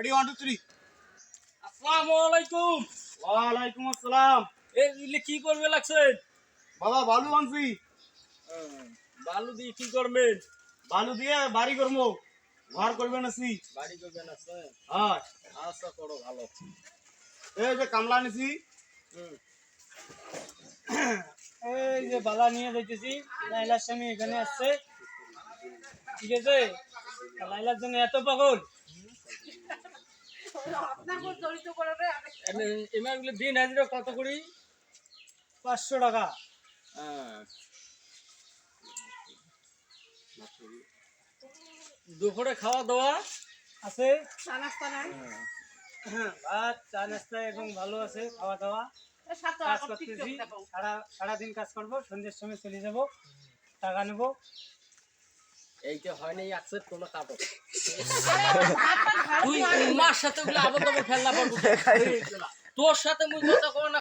Ready 1 2 3 আসসালামু আলাইকুম। ওয়ালাইকুম আসসালাম। এই কি করবে লাগছেন? বাবা বালু আনছি। বালু দিয়ে কি করবেন? বালু দিয়ে বাড়ি করবো, ঘর করবেন আছি। বাড়ি করবেন আছে? হ্যাঁ, আচ্ছা করো ভালো। এই যে কামলা নিছি। হুম। এই যে বালা নিয়ে যাইতেছি, লাইলার স্বামী এখানে আসছে, ঠিক আছে? লাইলার জন্য এত পাগল। এমাগুলো দিন হাজিরা কত করি? 500 টাকা। দুপুরে খাওয়া দাওয়া আছে, ভাত চা নাস্তা এবং ভালো আছে, খাওয়া দাওয়া। কাজ করতেছি, সারাদিন কাজ করবো, সন্ধ্যের সময় চলে যাব, টাকা নেবো। এইটা হয় নাই অ্যাকসেপ্ট কোনো কাটো। তুই মার সাথে ওগুলো আবল তাবল ফেলনা পারবো। তোর সাথে মুই কথা কো না।